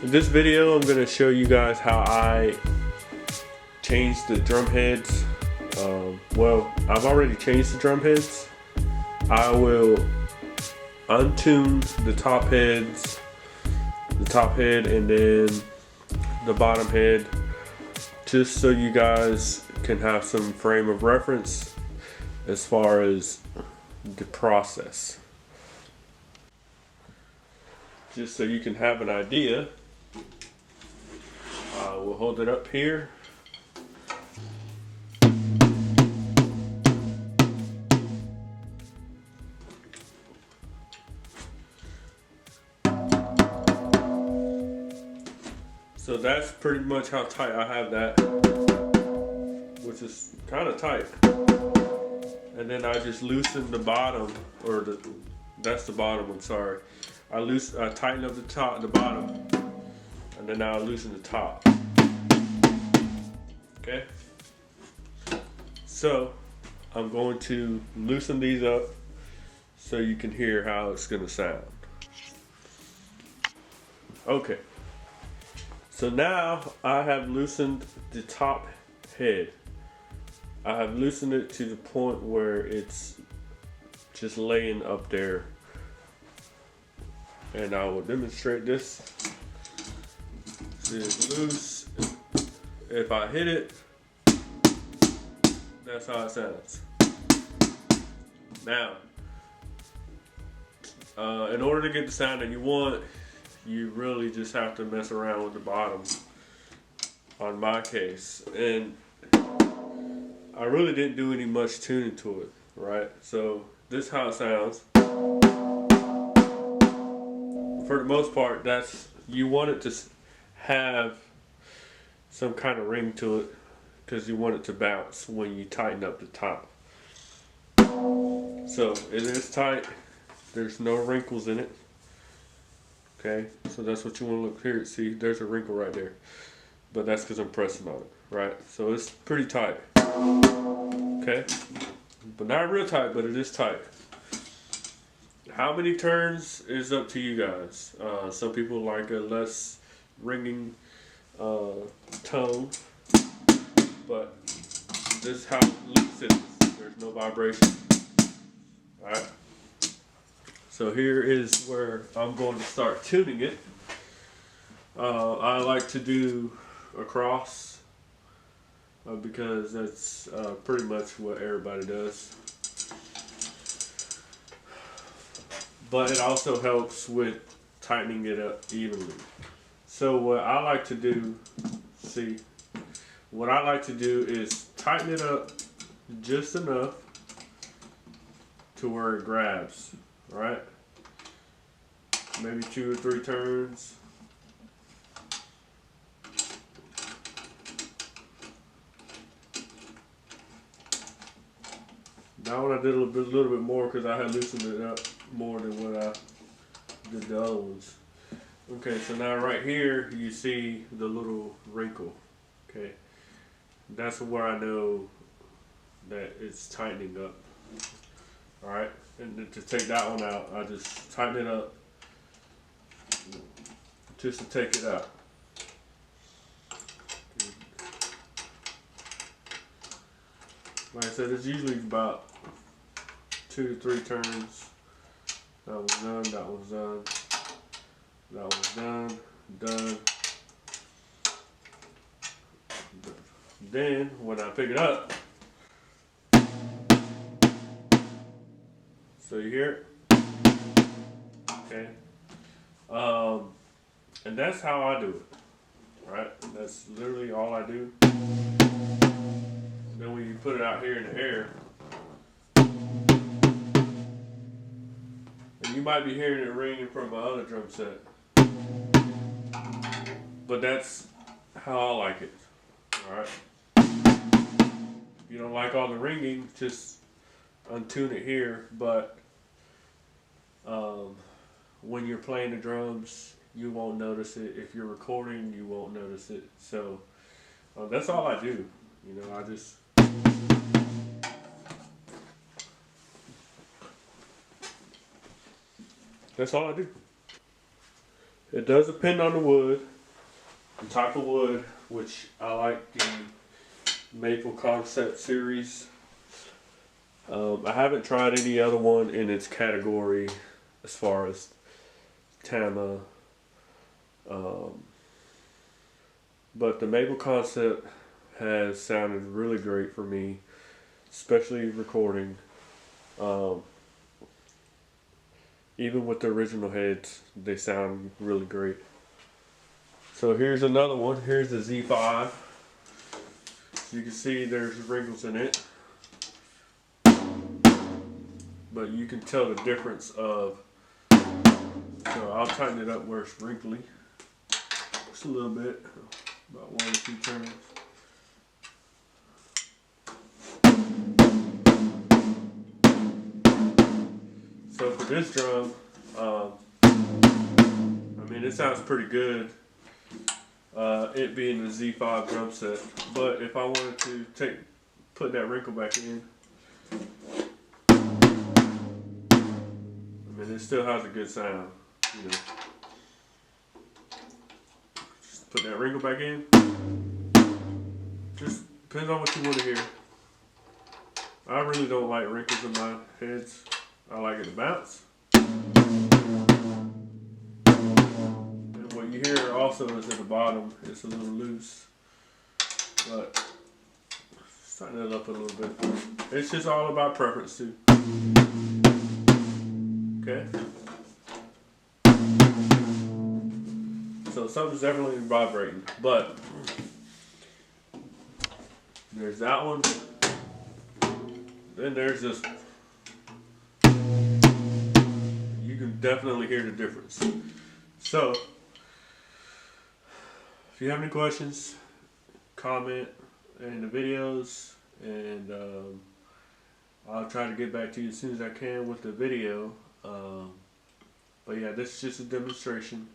In this video, I'm going to show you guys how I changed the drum heads. Well, I've already changed the drum heads. I will untune the top head and then the bottom head, just so you guys can have some frame of reference as far as the process. Just so you can have an idea, we'll hold it up here. So that's pretty much how tight I have that, which is kind of tight. And then I just loosen the bottom, that's the bottom, I'm sorry. I tighten up the bottom, and then I loosen the top. Okay? So I'm going to loosen these up so you can hear how it's gonna sound. Okay. So now I have loosened the top head. I have loosened it to the point where it's just laying up there. And I will demonstrate this. See, it's loose. If I hit it, that's how it sounds. Now, in order to get the sound that you want, you really just have to mess around with the bottom on my case. And I really didn't do any much tuning to it, right? So this is how it sounds. For the most part, you want it to have some kind of ring to it, because you want it to bounce when you tighten up the top. So it is tight. There's no wrinkles in it. Okay, so that's what you want to look here. See, there's a wrinkle right there, but that's because I'm pressing on it, right? So it's pretty tight. Okay, but not real tight, but it is tight. How many turns is up to you guys. Some people like a less ringing tone, but this is how loose it is. There's no vibration. All right. So here is where I'm going to start tuning it. I like to do across because that's pretty much what everybody does. But it also helps with tightening it up evenly. So what I like to do, is tighten it up just enough to where it grabs. Right? Maybe 2 or 3 turns. That one I did a little bit more because I had loosened it up more than what I did the other ones. Okay, so now right here you see the little wrinkle. Okay, that's where I know that it's tightening up. All right. And to take that one out, I just tighten it up just to take it out. Like I said, it's usually about 2 to 3 turns. That one's done, that one's done, that one's done, done. Then, when I pick it up, so you hear it? Okay. And that's how I do it. Right? That's literally all I do. Then when you put it out here in the air, and you might be hearing it ringing from my other drum set. But that's how I like it. Alright? If you don't like all the ringing, just untune it here. But when you're playing the drums, you won't notice it. If you're recording, you won't notice it. So that's all I do. You know, that's all I do. It does depend on the wood. the type of wood, which I like the Maple Concept series. I haven't tried any other one in its category as far as Tama, but the Maple Concept has sounded really great for me, especially recording. Even with the original heads, they sound really great. So here's another one. Here's the Z5. You can see there's wrinkles in it, but you can tell the difference of. So I'll tighten it up where it's wrinkly, just a little bit, about 1 or 2 turns. So for this drum, I mean, it sounds pretty good. It being the Z5 drum set, but if I wanted to put that wrinkle back in, I mean, it still has a good sound, you know. Just put that wrinkle back in. Just depends on what you want to hear. I really don't like wrinkles in my heads. I like it to bounce. And what you hear also is at the bottom, it's a little loose. But just tighten it up a little bit. It's just all about preference too. Okay? So something's definitely vibrating. But there's that one. Then there's this. You can definitely hear the difference. So, if you have any questions, comment in the videos, and I'll try to get back to you as soon as I can with the video. But yeah, this is just a demonstration.